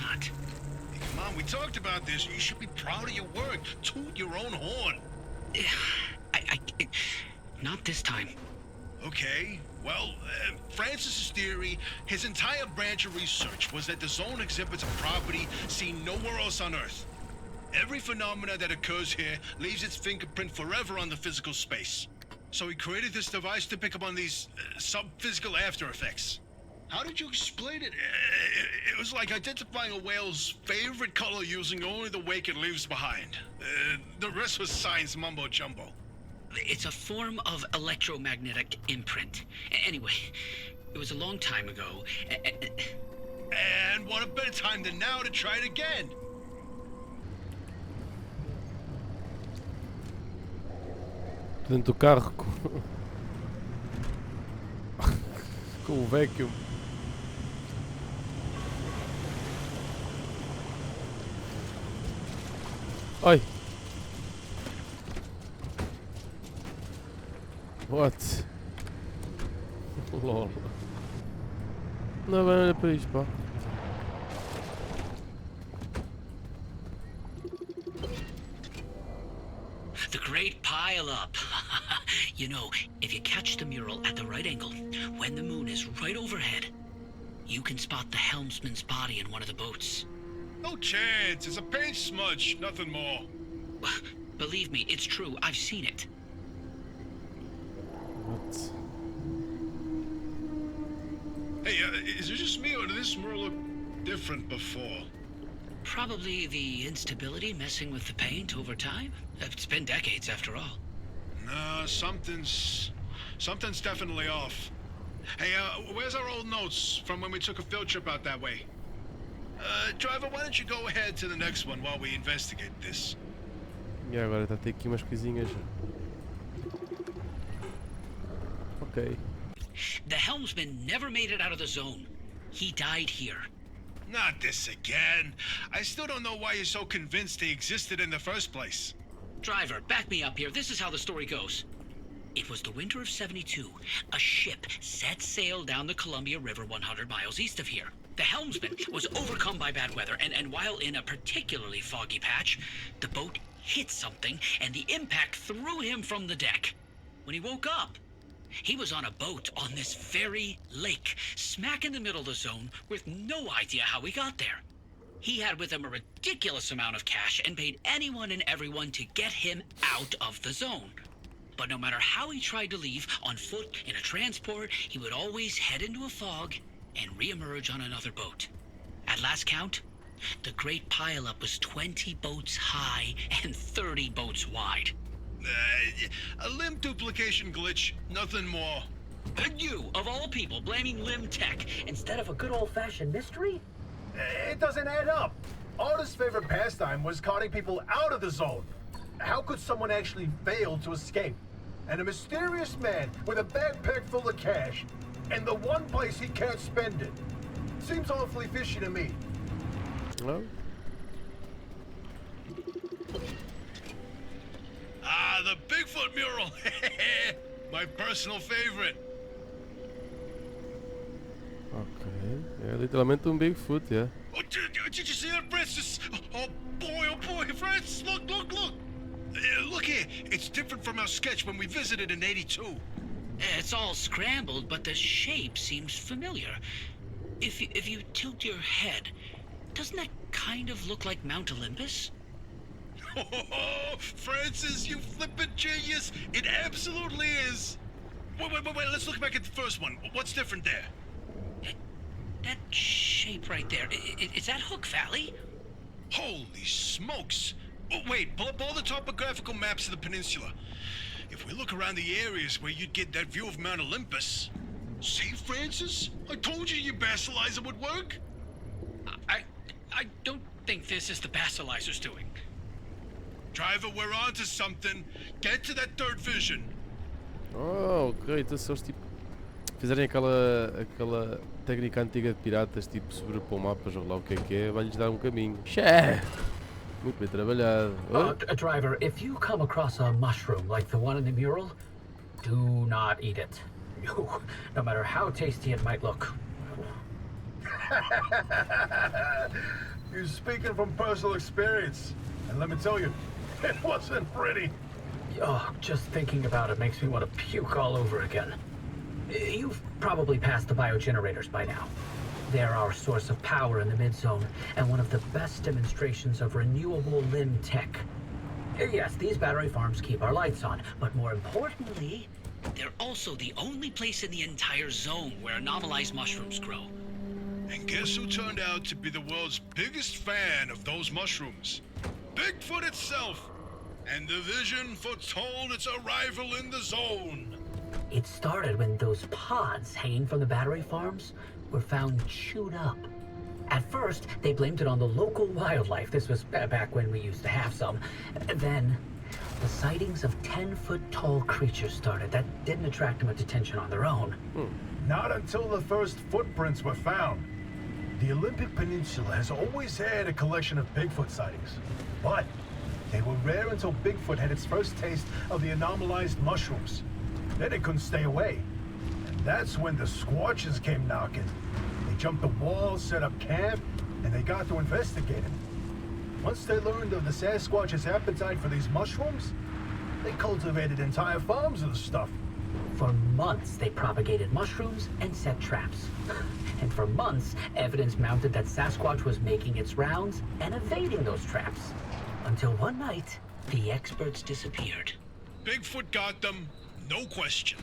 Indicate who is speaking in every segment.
Speaker 1: not.
Speaker 2: Hey, come on, we talked about this. You should be proud of your work. Toot your own horn.
Speaker 1: Not this time.
Speaker 2: Okay, well, Francis's theory, his entire branch of research was that the zone exhibits a property seen nowhere else on Earth. Every phenomena that occurs here leaves its fingerprint forever on the physical space. So he created this device to pick up on these sub-physical after effects. How did you explain it? It was like identifying a whale's favorite color using only the wake it leaves behind. The rest was science mumbo-jumbo.
Speaker 1: It's a form of electromagnetic imprint. Anyway, it was a long time ago.
Speaker 2: And what a better time than now to try it again.
Speaker 3: Dentro do carro com o vacuum. Ai! What? LOL. Não vai olhar para isto, pá.
Speaker 1: The Great Pile Up. You know, if you catch the mural at the right angle, when the moon is right overhead, you can spot the helmsman's body in one of the boats.
Speaker 2: No chance. It's a paint smudge, nothing more.
Speaker 1: Believe me, it's true. I've seen it.
Speaker 3: What?
Speaker 2: Hey, is it just me or did this mural look different before?
Speaker 1: Probably the instability messing with the paint over time. It's been decades after all.
Speaker 2: Nah, something's definitely off. Hey, where's our old notes from when we took a field trip out that way? Driver, why don't you go ahead to the next one while we investigate this?
Speaker 3: E agora está a ter aqui umas coisinhas. Ok.
Speaker 1: The helmsman never made it out of the zone. He died here.
Speaker 2: Not this again. I still don't know why you're so convinced they existed in the first place.
Speaker 1: Driver, back me up here. This is how the story goes. It was the winter of '72. A ship set sail down the Columbia River 100 miles east of here. The helmsman was overcome by bad weather, and while in a particularly foggy patch, the boat hit something, and the impact threw him from the deck. When he woke up, he was on a boat on this very lake, smack in the middle of the zone, with no idea how he got there. He had with him a ridiculous amount of cash and paid anyone and everyone to get him out of the zone. But no matter how he tried to leave, on foot, in a transport, he would always head into a fog and re-emerge on another boat. At last count, the Great Pile-Up was 20 boats high and 30 boats wide.
Speaker 2: A limb duplication glitch, nothing more.
Speaker 1: And you, of all people, blaming limb tech instead of a good old-fashioned mystery?
Speaker 4: It doesn't add up. Artist's favorite pastime was carting people out of the zone. How could someone actually fail to escape? And a mysterious man with a backpack full of cash, and the one place he can't spend it. Seems awfully fishy to me.
Speaker 3: Não?
Speaker 2: Ah, the Bigfoot mural. My personal favorite.
Speaker 3: Ok. É literalmente um Bigfoot, yeah.
Speaker 2: Oh, did you see that, Francis? Oh boy, Francis, look. Look here, it's different from our sketch when we visited in '82.
Speaker 1: It's all scrambled, but the shape seems familiar. If you tilt your head, doesn't that kind of look like Mount Olympus?
Speaker 2: Oh, Francis, you flippin' genius! It absolutely is! Wait, let's look back at the first one. What's different there?
Speaker 1: That shape right there, is that Hook Valley?
Speaker 2: Holy smokes! Oh, wait, pull up all the topographical maps of the peninsula. If we look around the areas where you'd get that view of Mount Olympus... See, Francis? I told you your basilizer would work!
Speaker 1: I don't think this is the basilizer's doing.
Speaker 2: Driver, we're onto something. Get to that third vision.
Speaker 3: Oh, ok. Então se eles tipo fizerem aquela técnica antiga de piratas, tipo sobrepor mapas ou lá o que é, vai-lhes dar um caminho. Xé! Muito bem trabalhado.
Speaker 5: Driver, if you come across a mushroom like the one in the mural, do not eat it. No matter how tasty it might look.
Speaker 4: You're speaking from personal experience. And let me tell you, it wasn't pretty.
Speaker 5: Oh, just thinking about it makes me want to puke all over again. You've probably passed the biogenerators by now. They're our source of power in the mid-zone, and one of the best demonstrations of renewable limb tech. Yes, these battery farms keep our lights on, but more importantly,
Speaker 1: they're also the only place in the entire zone where anomalized mushrooms grow.
Speaker 2: And guess who turned out to be the world's biggest fan of those mushrooms? Bigfoot itself! And the vision foretold its arrival in the zone.
Speaker 5: it started when those pods hanging from the battery farms were found chewed up. At first, they blamed it on the local wildlife. This was back when we used to have some. Then, the sightings of 10-foot-tall creatures started. That didn't attract much attention on their own.
Speaker 4: Not until the first footprints were found. The Olympic Peninsula has always had a collection of Bigfoot sightings, but they were rare until Bigfoot had its first taste of the anomalized mushrooms. Then it couldn't stay away. And that's when the Squatches came knocking. They jumped the wall, set up camp, and they got to investigating. Once they learned of the Sasquatch's appetite for these mushrooms, they cultivated entire farms of the stuff.
Speaker 5: For months, they propagated mushrooms and set traps. And for months, evidence mounted that Sasquatch was making its rounds and evading those traps. Until one night, the experts disappeared.
Speaker 2: Bigfoot got them, no question.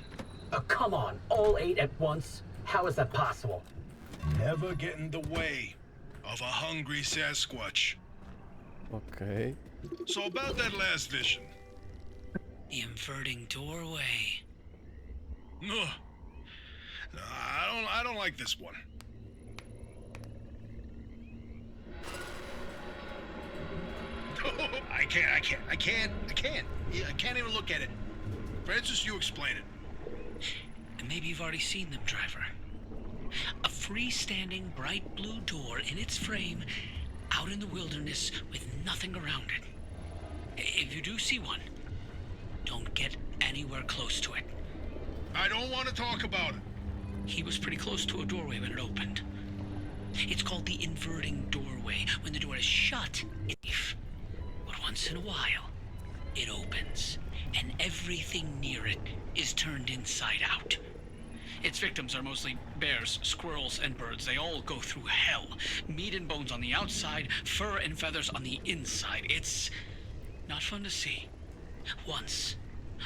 Speaker 5: Come on, all 8 at once? How is that possible?
Speaker 2: Never get in the way of a hungry Sasquatch.
Speaker 3: Ok.
Speaker 2: So about that last vision.
Speaker 1: The inverting doorway.
Speaker 2: Ugh. I don't like this one. I can't even look at it. Francis, you explain it.
Speaker 1: And maybe you've already seen them, driver. A freestanding bright blue door in its frame, out in the wilderness with nothing around it. If you do see one, don't get anywhere close to it.
Speaker 2: I don't want to talk about it.
Speaker 1: He was pretty close to a doorway when it opened. It's called the inverting doorway. When the door is shut, it's safe. But once in a while, it opens, and everything near it is turned inside out. Its victims are mostly bears, squirrels, and birds. They all go through hell. Meat and bones on the outside, fur and feathers on the inside. It's not fun to see. Once,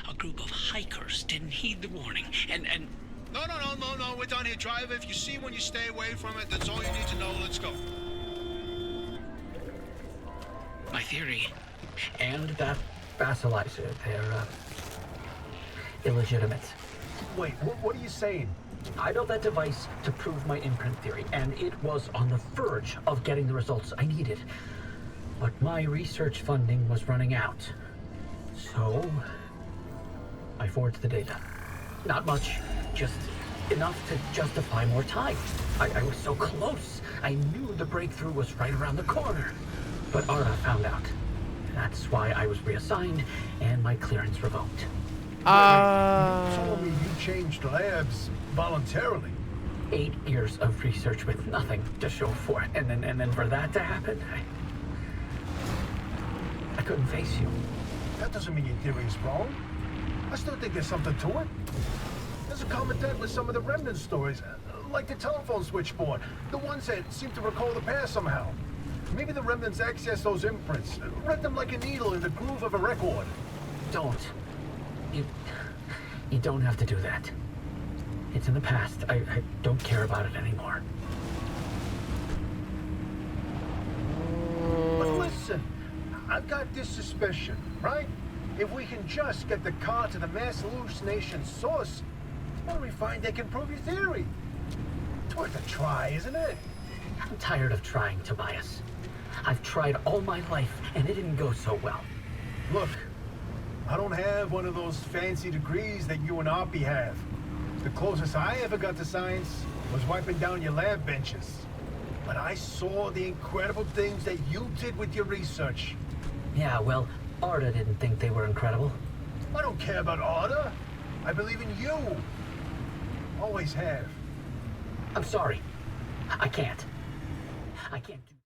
Speaker 1: a group of hikers didn't heed the warning, and
Speaker 2: No, we're done here, driver. If you see one, you stay away from it. That's all you need to know. Let's go.
Speaker 1: my theory.
Speaker 5: And that vassalizer, they're, illegitimate.
Speaker 4: Wait, what are you saying?
Speaker 5: I built that device to prove my imprint theory, and it was on the verge of getting the results I needed. But my research funding was running out. So, I forged the data. Not much, just enough to justify more time. I was so close. I knew the breakthrough was right around the corner. But Ara found out. That's why I was reassigned and my clearance revoked.
Speaker 4: You told me you changed labs voluntarily.
Speaker 5: 8 years of research with nothing to show for it, and then for that to happen, I couldn't face you.
Speaker 4: That doesn't mean your theory is wrong. I still think there's something to it. There's a common thread with some of the remnant stories, like the telephone switchboard, the ones that seem to recall the past somehow. Maybe the remnants access those imprints, read them like a needle in the groove of a record.
Speaker 5: Don't. You don't have to do that. It's in the past. I don't care about it anymore.
Speaker 4: But listen, I've got this suspicion, right? If we can just get the car to the mass hallucination source, what do we find that can prove your theory? It's worth a try, isn't it?
Speaker 5: I'm tired of trying, Tobias. I've tried all my life, and it didn't go so well.
Speaker 4: Look, I don't have one of those fancy degrees that you and Oppie have. The closest I ever got to science was wiping down your lab benches. But I saw the incredible things that you did with your research.
Speaker 5: Yeah, well, Arda didn't think they were incredible.
Speaker 4: I don't care about Arda. I believe in you. Always have.
Speaker 5: I'm sorry. I can't. I can't do